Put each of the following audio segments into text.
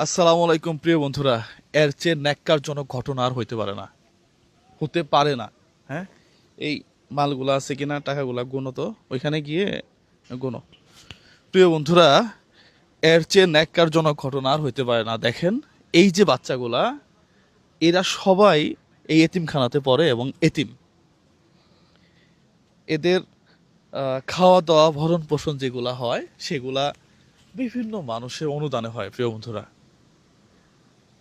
আসসালামু আলাইকুম প্রিয় বন্ধুরা। এর চেয়ে ন্যাক্কারজনক ঘটনা আর হইতে পারে না, হতে পারে না। হ্যাঁ, এই মালগুলা আছে কিনা, টাকাগুলা গুনো তো, ওইখানে গিয়ে গুনো। প্রিয় বন্ধুরা, এর চেয়ে ন্যাক্কারজনক ঘটনা আর হইতে পারে না। দেখেন, এই যে বাচ্চাগুলা, এরা সবাই এই এতিমখানাতে পড়ে এবং এতিম। এদের খাওয়া দাওয়া ভরণ পোষণ যেগুলা হয় সেগুলা বিভিন্ন মানুষের অনুদানে হয়। প্রিয় বন্ধুরা,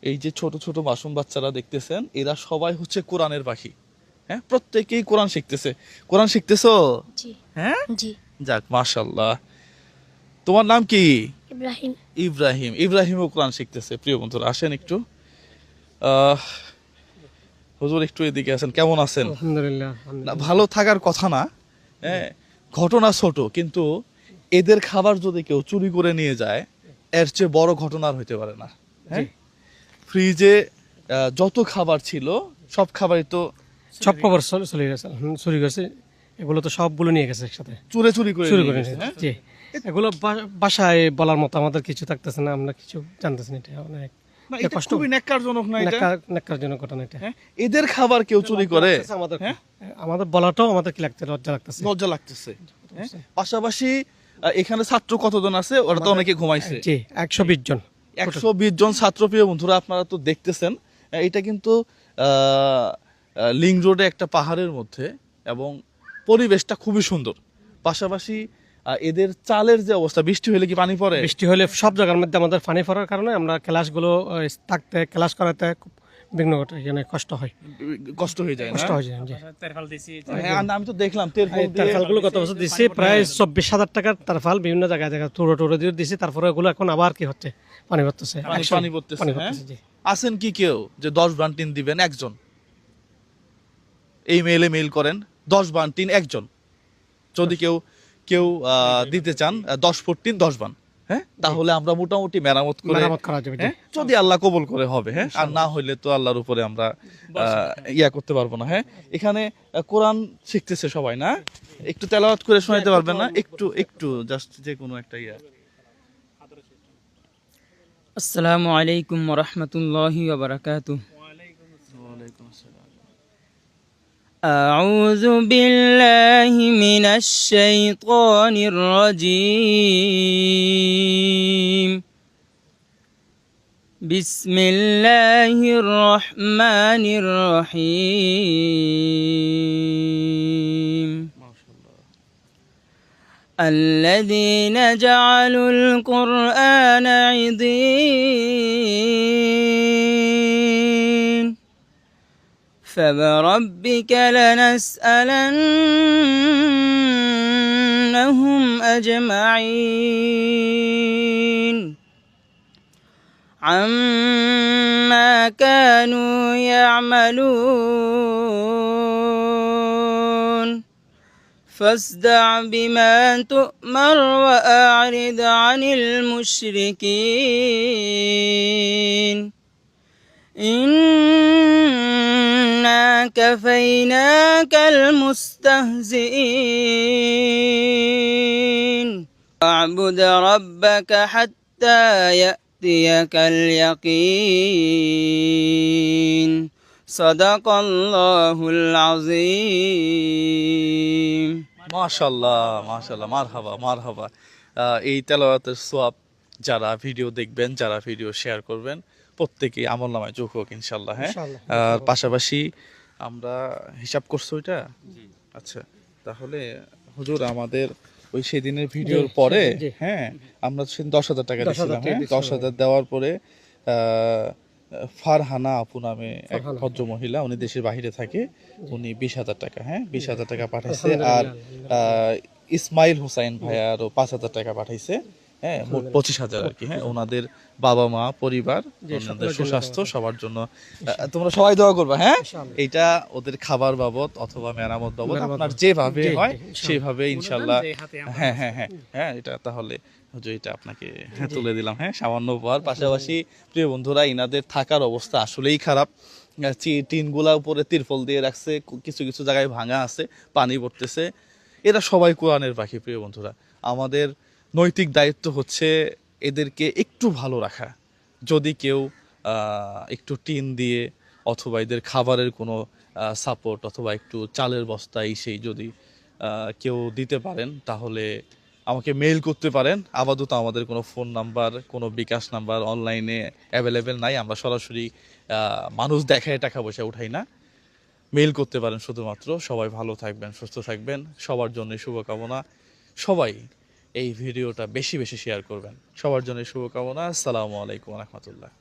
এই যে ছোট ছোট মাসুম বাচ্চারা দেখতেছেন, এরা সবাই হচ্ছে কোরআনের পাখি। হ্যাঁ, প্রত্যেকেই কোরআন শিখতেছে। কোরআন শিখতেছো? জি। হ্যাঁ, জি। যাক, মাশাল্লাহ। তোমার নাম কি? ইব্রাহিম। ইব্রাহিম। ইব্রাহিমও কোরআন শিখতেছে। প্রিয় বন্ধুরা, আসেন একটু। আহ হুজুর, একটু এদিকে আছেন। কেমন আছেন? আলহামদুলিল্লাহ। না, ভালো থাকার কথা না। হ্যাঁ, ঘটনা ছোট, কিন্তু এদের খাবার যদি কেউ চুরি করে নিয়ে যায়, এর চেয়ে বড় ঘটনা আর হইতে পারে না। হ্যাঁ, ফ্রিজে যত খাবার ছিল সব খাবারই তো সব খবর চলে গেছে, চুরি গেছে। এগুলো তো সবগুলো নিয়ে গেছে একসাথে, চুরি করে চুরি নিয়ে করে গেছে। নিয়ে হ্যাঁ, গেছে। জি, এগুলো বাসায় বলার মতো আমাদের কিছু থাকতেছে না, আমরা কিছু জানতেছি না। এটা অনেক না, এটা কষ্ট, খুবই ন্যাক্কারজনক না এটা? নেককারজনক ঘটনা এটা। হ্যাঁ, এদের খাবার কেউ চুরি করে? আমাদের হ্যাঁ, আমাদের বলাটাও আমাদের কি লাগছে, লজ্জা লাগতেছে। লজ্জা লাগতেছে। হ্যাঁ, পাশাপাশি এখানে ছাত্র কতজন আছে? ওরা তো অনেকে ঘুমাইছে। জি, 120 জন। 120 জন ছাত্র। প্রিয় বন্ধুরা, আপনারা তো দেখতেছেন, এটা কিন্তু লিং রোডে একটা পাহাড়ের মধ্যে, এবং পরিবেশটা খুবই সুন্দর। পাশাপাশি এদের চালের যে অবস্থা, বৃষ্টি হলে কি পানি পড়ে? বৃষ্টি হলে সব জায়গার মধ্যে আমাদের পানি পড়ার কারণে আমরা ক্লাসগুলো থাকতে, ক্লাস করাতে খুব বিঘ্ন ঘটে, এখানে কষ্ট হয়, কষ্ট হয়ে যায় না? কষ্ট হয়ে যায়। জি, হ্যাঁ, আমি তো দেখলাম তেরফল দিয়ে। তারফালগুলো গত বছর দিচ্ছি প্রায় 24,000 টাকার তারফাল, বিভিন্ন জায়গায় জায়গায় টুরো দিয়ে দিচ্ছি। তারপরে ওগুলো এখন আবার কি হচ্ছে, পানি পড়তেছে, পানি পড়তেছে। হ্যাঁ, জি। আছেন কি কেউ যে 10 বান্টিন দিবেন? একজন এই মেইলে মেইল করেন, 10 বান্টিন একজন। যদি কেউ কেউ দিতে চান 10 ফুট 10 বান, হ্যাঁ, তাহলে আমরা মোটামুটি মেরামত করা যাবে। জি। হ্যাঁ, যদি আল্লাহ কবুল করে হবে। হ্যাঁ, আর না হইলে তো আল্লাহর উপরে আমরা ইয়া করতে পারবো না। হ্যাঁ, এখানে কোরআন শিখতেছে সবাই না? একটু তেলাওয়াত করে শোনাইতে পারবেন না? একটু একটু জাস্ট যে কোনো একটা ইয়া। আসসালামু আলাইকুম ওয়া রাহমাতুল্লাহি ওয়া বারাকাতুহু। আউযু বিল্লাহি মিনাশ শাইতানির রাজীম। বিসমিল্লাহির রহমানির রহিম। الذين جعلوا القرآن عضين فوربك لنسألنهم أجمعين عما كانوا يعملون فاصدع بما تؤمر وأعرض عن المشركين إنا كفيناك المستهزئين واعبد ربك حتى يأتيك اليقين صدق الله العظيم. মাশাআল্লাহ, মাশাআল্লাহ, মারহাবা, মারহাবা। এই তেলাওয়াতের সওয়াব যারা ভিডিও দেখবেন, যারা ভিডিও শেয়ার করবেন, প্রত্যেকেই আমলনামায় যোগ হোক ইনশাআল্লাহ। হ্যাঁ, ইনশাআল্লাহ। আর পাশাপাশি আমরা হিসাব করছো এটা? আচ্ছা, তাহলে হুজুর, আমাদের ওই সেদিনের ভিডিওর পরে, জি। হ্যাঁ, আমরা সেদিন 10,000 টাকা 10,000 দিয়েছিলাম। হ্যাঁ, টাকা 10,000 দেওয়ার পরে ফারহানা আপু নামে এক ফারহানা। ভদ্র মহিলা, উনি দেশের বাইরে থাকে, উনি 20,000 টাকা, হ্যাঁ, 20,000 টাকা পাঠাইছে। আর ইসমাইল হুসাইন ভাইয়া আরো 5,000 টাকা পাঠাইছে। হ্যাঁ, মোট 25,000 আর কি। হ্যাঁ, ওনাদের বাবা মা, পরিবার, ওনাদের সুস্বাস্থ্য, সবার জন্য তোমরা সবাই দোয়া করবা। হ্যাঁ, ইনশাআল্লাহ। এইটা ওদের খাবার বাবদ অথবা মেরামত বাবদ মেরামত আপনার বাবদ। যেভাবে জি, হয় জি, ইনশাআল্লাহ। সেইভাবে ইনশাল্লাহ। হ্যাঁ হ্যাঁ হ্যাঁ হ্যাঁ, এটা তাহলে হুজুর, এটা আপনাকে তুলে দিলাম। হ্যাঁ, সামান্য উপহার। পাশাপাশি প্রিয় বন্ধুরা, ইনাদের থাকার অবস্থা আসলেই খারাপ। টিনগুলা উপরে তিরপল দিয়ে রাখছে, কিছু কিছু জায়গায় ভাঙা আছে, পানি পড়তেছে। এরা সবাই কোরআনের পাখি। প্রিয় বন্ধুরা, আমাদের নৈতিক দায়িত্ব হচ্ছে এদেরকে একটু ভালো রাখা। যদি কেউ একটু টিন দিয়ে অথবা এদের খাবারের কোনো সাপোর্ট অথবা একটু চালের বস্তা সেই যদি কেউ দিতে পারেন তাহলে আমাকে মেইল করতে পারেন। আপাতত আমাদের কোনো ফোন নাম্বার কোনো বিকাশ নাম্বার অনলাইনে অ্যাভেলেবেল নাই, আমরা সরাসরি মানুষ দেখায় টাকা পয়সা উঠাই না। মেইল করতে পারেন শুধুমাত্র। সবাই ভালো থাকবেন, সুস্থ থাকবেন, সবার জন্য শুভকামনা। সবাই এই ভিডিওটা বেশি বেশি শেয়ার করবেন, সবার জন্য শুভকামনা। আসসালামু আলাইকুম রহমতুল্লাহ।